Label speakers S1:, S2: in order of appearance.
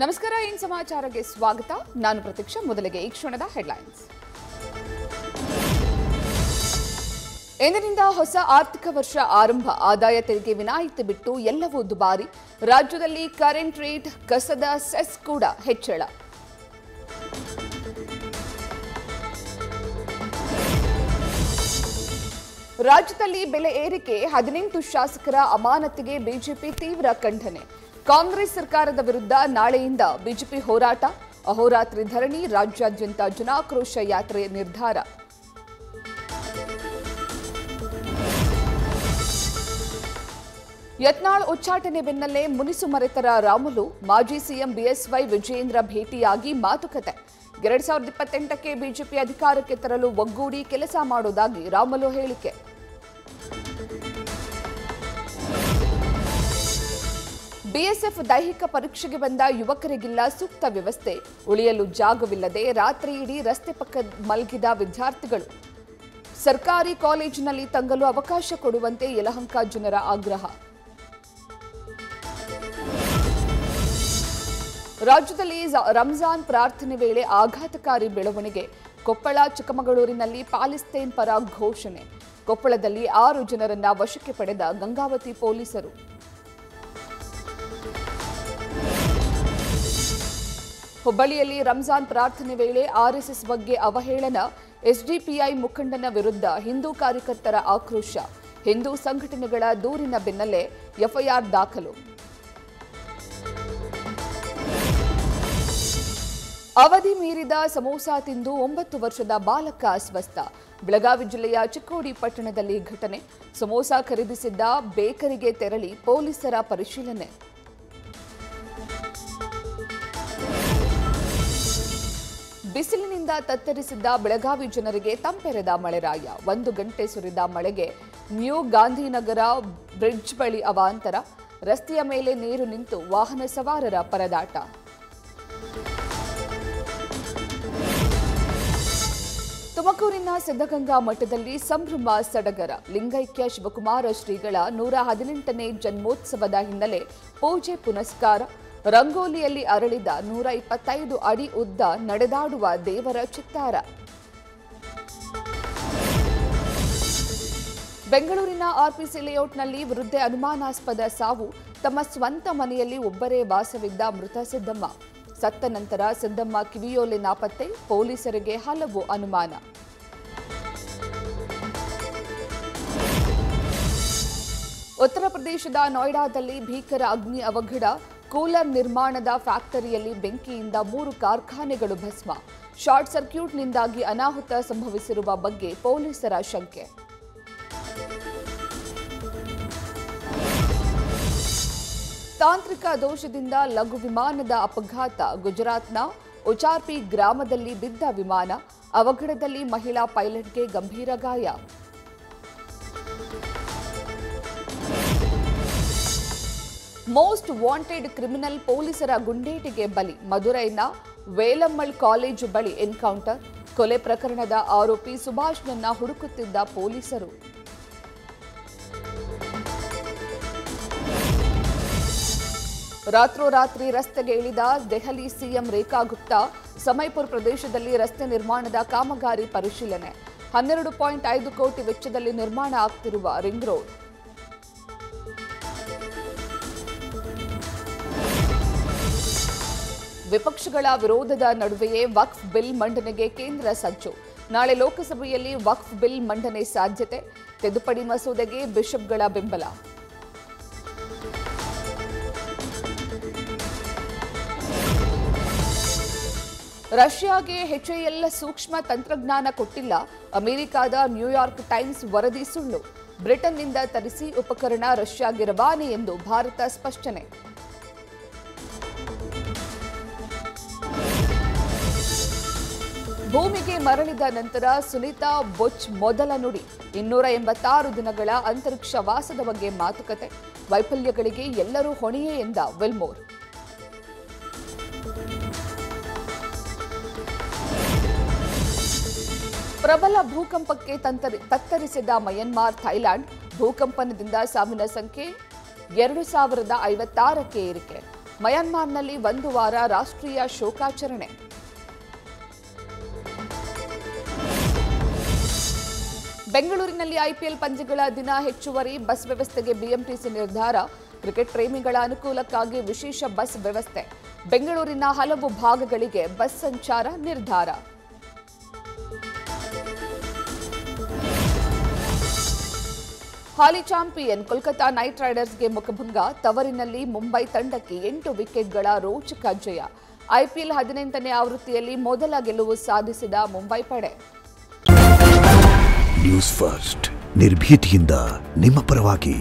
S1: ನಮಸ್ಕಾರ ಇನ್ ಸಮಾಚಾರಕ್ಕೆ ಸ್ವಾಗತ. ನಾನು ಪ್ರತೀಕ್ಷಾ. ಮೊದಲಿಗೆ ಈ ಕ್ಷಣದ ಹೆಡ್ಲೈನ್ಸ್. ಇಂದಿನಿಂದ ಹೊಸ ಆರ್ಥಿಕ ವರ್ಷ ಆರಂಭ. ಆದಾಯ ತೆರಿಗೆ ವಿನಾಯಿತಿ ಬಿಟ್ಟು ಎಲ್ಲವೂ ದುಬಾರಿ. ರಾಜ್ಯದಲ್ಲಿ ಕರೆಂಟ್ ರೇಟ್, ಕಸದ ಸೆಸ್ ಕೂಡ ಹೆಚ್ಚಳ. ರಾಜ್ಯದಲ್ಲಿ ಬೆಲೆ ಏರಿಕೆ, 18 ಶಾಸಕರ ಅಮಾನತಿಗೆ ಬಿಜೆಪಿ ತೀವ್ರ ಖಂಡನೆ. ಕಾಂಗ್ರೆಸ್ ಸರ್ಕಾರದ ವಿರುದ್ಧ ನಾಳೆಯಿಂದ ಬಿಜೆಪಿ ಹೋರಾಟ. ಅಹೋರಾತ್ರಿ ಧರಣಿ, ರಾಜ್ಯಾದ್ಯಂತ ಜನಾಕ್ರೋಶ ಯಾತ್ರೆ ನಿರ್ಧಾರ. ಯತ್ನಾಳ್ ಉಚ್ಚಾಟನೆ ಬೆನ್ನಲ್ಲೇ ಮುನಿಸು ಮರೆತರ ರಾಮುಲು. ಮಾಜಿ ಸಿಎಂ ಬಿಎಸ್ವೈ ವಿಜಯೇಂದ್ರ ಭೇಟಿಯಾಗಿ ಮಾತುಕತೆ. 2028ಕ್ಕೆ ಬಿಜೆಪಿ ಅಧಿಕಾರಕ್ಕೆ ತರಲು ಒಗ್ಗೂಡಿ ಕೆಲಸ ಮಾಡುವುದಾಗಿ ರಾಮುಲು ಹೇಳಿಕೆ. ಬಿಎಸ್ಎಫ್ ದೈಹಿಕ ಪರೀಕ್ಷೆಗೆ ಬಂದ ಯುವಕರಿಗಿಲ್ಲ ಸೂಕ್ತ ವ್ಯವಸ್ಥೆ. ಉಳಿಯಲು ಜಾಗವಿಲ್ಲದೆ ರಾತ್ರಿಯಿಡೀ ರಸ್ತೆ ಪಕ್ಕ ಮಲಗಿದ ವಿದ್ಯಾರ್ಥಿಗಳು. ಸರ್ಕಾರಿ ಕಾಲೇಜಿನಲ್ಲಿ ತಂಗಲು ಅವಕಾಶ ಕೊಡುವಂತೆ ಯಲಹಂಕ ಜನರ ಆಗ್ರಹ. ರಾಜ್ಯದಲ್ಲಿ ರಂಜಾನ್ ಪ್ರಾರ್ಥನೆ ವೇಳೆ ಆಘಾತಕಾರಿ ಬೆಳವಣಿಗೆ. ಕೊಪ್ಪಳ, ಚಿಕ್ಕಮಗಳೂರಿನಲ್ಲಿ ಪಾಲಿಸ್ತೇನ್ ಪರ ಘೋಷಣೆ. ಕೊಪ್ಪಳದಲ್ಲಿ 6 ಜನರನ್ನ ವಶಕ್ಕೆ ಪಡೆದ ಗಂಗಾವತಿ ಪೊಲೀಸರು. ಹುಬ್ಬಳ್ಳಿಯಲ್ಲಿ ರಂಜಾನ್ ಪ್ರಾರ್ಥನೆ ವೇಳೆ ಆರ್ಎಸ್ಎಸ್ ಬಗ್ಗೆ ಅವಹೇಳನ. ಎಸ್ಡಿಪಿಐ ಮುಖಂಡನ ವಿರುದ್ಧ ಹಿಂದೂ ಕಾರ್ಯಕರ್ತರ ಆಕ್ರೋಶ. ಹಿಂದೂ ಸಂಘಟನೆಗಳ ದೂರಿನ ಬೆನ್ನಲ್ಲೇ ಎಫ್ಐಆರ್ ದಾಖಲು. ಅವಧಿ ಮೀರಿದ ಸಮೋಸ ತಿಂದು 9 ವರ್ಷದ ಬಾಲಕ ಅಸ್ವಸ್ಥ. ಬೆಳಗಾವಿ ಜಿಲ್ಲೆಯ ಚಿಕ್ಕೋಡಿ ಪಟ್ಟಣದಲ್ಲಿ ಘಟನೆ. ಸಮೋಸ ಖರೀದಿಸಿದ್ದ ಬೇಕರಿಗೆ ತೆರಳಿ ಪೊಲೀಸರ ಪರಿಶೀಲನೆ. ಬಿಸಿಲಿನಿಂದ ತತ್ತರಿಸಿದ್ದ ಬೆಳಗಾವಿ ಜನರಿಗೆ ತಂಪೆರೆದ ಮಳೆರಾಯ. 1 ಗಂಟೆ ಸುರಿದ ಮಳೆಗೆ ನ್ಯೂ ಗಾಂಧಿನಗರ ಬ್ರಿಡ್ಜ್ ಬಳಿ ಅವಾಂತರ. ರಸ್ತೆಯ ಮೇಲೆ ನೀರು ನಿಂತು ವಾಹನ ಸವಾರರ ಪರದಾಟ. ತುಮಕೂರಿನ ಸಿದ್ಧಗಂಗಾ ಮಠದಲ್ಲಿ ಸಂಭ್ರಮ ಸಡಗರ. ಲಿಂಗೈಕ್ಯ ಶಿವಕುಮಾರ ಶ್ರೀಗಳ 118ನೇ ಜನ್ಮೋತ್ಸವದ ಹಿನ್ನೆಲೆ ಪೂಜೆ ಪುನಸ್ಕಾರ. ರಂಗೋಲಿಯಲ್ಲಿ ಅರಳಿದ 125 ಅಡಿ ಉದ್ದ ನಡೆದಾಡುವ ದೇವರ ಚಿತ್ತಾರ. ಬೆಂಗಳೂರಿನ ಆರ್ಪಿಸಿ ಲೇಔಟ್ನಲ್ಲಿ ವೃದ್ಧೆ ಅನುಮಾನಾಸ್ಪದ ಸಾವು. ತಮ್ಮ ಸ್ವಂತ ಮನೆಯಲ್ಲಿ ಒಬ್ಬರೇ ವಾಸವಿದ್ದ ಮೃತ ಸಿದ್ದಮ್ಮ. ಸತ್ತ ನಂತರ ಸಿದ್ದಮ್ಮ ಕಿವಿಯೋಲೆ ನಾಪತ್ತೆ. ಪೊಲೀಸರಿಗೆ ಹಲವು ಅನುಮಾನ. ಉತ್ತರ ಪ್ರದೇಶದ ನೋಯ್ಡಾದಲ್ಲಿ ಭೀಕರ ಅಗ್ನಿ ಅವಘಡ. ಕೂಲರ್ ನಿರ್ಮಾಣದ ಫ್ಯಾಕ್ಟರಿಯಲ್ಲಿ ಬೆಂಕಿಯಿಂದ 3 ಕಾರ್ಖಾನೆಗಳು ಭಸ್ಮ. ಶಾರ್ಟ್ ಸರ್ಕ್ಯೂಟ್ನಿಂದಾಗಿ ಅನಾಹುತ ಸಂಭವಿಸಿರುವ ಬಗ್ಗೆ ಪೊಲೀಸರ ಶಂಕೆ. ತಾಂತ್ರಿಕ ದೋಷದಿಂದ ಲಘು ವಿಮಾನದ ಅಪಘಾತ. ಗುಜರಾತ್ನ ಉಚಾರ್ಪಿ ಗ್ರಾಮದಲ್ಲಿ ಬಿದ್ದ ವಿಮಾನ. ಅವಘಡದಲ್ಲಿ ಮಹಿಳಾ ಪೈಲಟ್ಗೆ ಗಂಭೀರ ಗಾಯ. ಮೋಸ್ಟ್ ವಾಂಟೆಡ್ ಕ್ರಿಮಿನಲ್ ಪೊಲೀಸರ ಗುಂಡೇಟಿಗೆ ಬಲಿ. ಮದುರೈನ ವೇಲಮ್ಮಳ್ ಕಾಲೇಜು ಬಳಿ ಎನ್ಕೌಂಟರ್. ಕೊಲೆ ಪ್ರಕರಣದ ಆರೋಪಿ ಸುಭಾಷ್ನನ್ನ ಹುಡುಕುತ್ತಿದ್ದ ಪೊಲೀಸರು. ರಾತ್ರೋರಾತ್ರಿ ರಸ್ತೆಗೆ ಇಳಿದ ದೆಹಲಿ ಸಿಎಂ ರೇಖಾ ಗುಪ್ತಾ. ಸಮೈಪುರ್ ಪ್ರದೇಶದಲ್ಲಿ ರಸ್ತೆ ನಿರ್ಮಾಣದ ಕಾಮಗಾರಿ ಪರಿಶೀಲನೆ. 12.5 ಕೋಟಿ ವೆಚ್ಚದಲ್ಲಿ ನಿರ್ಮಾಣ ಆಗ್ತಿರುವ ರಿಂಗ್ ರೋಡ್. ವಿಪಕ್ಷಗಳ ವಿರೋಧದ ನಡುವೆಯೇ ವಕ್ಫ್ ಬಿಲ್ ಮಂಡನೆಗೆ ಕೇಂದ್ರ ಸಜ್ಜು. ನಾಳೆ ಲೋಕಸಭೆಯಲ್ಲಿ ವಕ್ಫ್ ಬಿಲ್ ಮಂಡನೆ ಸಾಧ್ಯತೆ. ತಿದ್ದುಪಡಿ ಮಸೂದೆಗೆ ಬಿಷಪ್ಗಳ ಬೆಂಬಲ. ರಷ್ಯಾಗೆ ಎಚ್ಎಎಲ್ ಸೂಕ್ಷ್ಮ ತಂತ್ರಜ್ಞಾನ ಕೊಟ್ಟಿಲ್ಲ. ಅಮೆರಿಕದ ನ್ಯೂಯಾರ್ಕ್ ಟೈಮ್ಸ್ ವರದಿ ಸುಳ್ಳು. ಬ್ರಿಟನ್ನಿಂದ ತರಿಸಿ ಉಪಕರಣ ರಷ್ಯಾಗೆ ರವಾನೆ ಎಂದು ಭಾರತ ಸ್ಪಷ್ಟನೆ. ಭೂಮಿಗೆ ಮರಳಿದ ನಂತರ ಸುನೀತಾ ಬುಚ್ ಮೊದಲ ನುಡಿ. 286 ದಿನಗಳ ಅಂತರಿಕ್ಷ ವಾಸದ ಬಗ್ಗೆ ಮಾತುಕತೆ. ವೈಫಲ್ಯಗಳಿಗೆ ಎಲ್ಲರೂ ಹೊಣೆಯೇ ಎಂದ ವಿಲ್ಮೋರ್. ಪ್ರಬಲ ಭೂಕಂಪಕ್ಕೆ ತತ್ತರಿಸಿದ ಮಯನ್ಮಾರ್, ಥೈಲ್ಯಾಂಡ್. ಭೂಕಂಪನದಿಂದ ಸಾವಿನ ಸಂಖ್ಯೆ 2056ಕ್ಕೆ ಏರಿಕೆ. ಮಯನ್ಮಾರ್ನಲ್ಲಿ 1 ವಾರ ರಾಷ್ಟ್ರೀಯ ಶೋಕಾಚರಣೆ. ಬೆಂಗಳೂರಿನಲ್ಲಿ ಐಪಿಎಲ್ ಪಂದ್ಯಗಳ ದಿನ ಹೆಚ್ಚುವರಿ ಬಸ್ ವ್ಯವಸ್ಥೆಗೆ ಬಿಎಂಟಿಸಿ ನಿರ್ಧಾರ. ಕ್ರಿಕೆಟ್ ಪ್ರೇಮಿಗಳ ಅನುಕೂಲಕ್ಕಾಗಿ ವಿಶೇಷ ಬಸ್ ವ್ಯವಸ್ಥೆ. ಬೆಂಗಳೂರಿನ ಹಲವು ಭಾಗಗಳಿಗೆ ಬಸ್ ಸಂಚಾರ ನಿರ್ಧಾರ. ಹಾಲಿ ಚಾಂಪಿಯನ್ ಕೋಲ್ಕತಾ ನೈಟ್ ರೈಡರ್ಸ್ಗೆ ಮುಖಭಂಗ. ತವರಿನಲ್ಲಿ ಮುಂಬೈ ತಂಡಕ್ಕೆ 8 ವಿಕೆಟ್ಗಳ ರೋಚಕ ಜಯ. ಐಪಿಎಲ್ 18ನೇ ಆವೃತ್ತಿಯಲ್ಲಿ ಮೊದಲ ಗೆಲುವು ಸಾಧಿಸಿದ ಮುಂಬೈ ಪಡೆ.
S2: ನ್ಯೂಸ್ ಫಸ್ಟ್ ನಿರ್ಭೀತಿಯಿಂದ ನಿಮ್ಮ ಪರವಾಗಿ.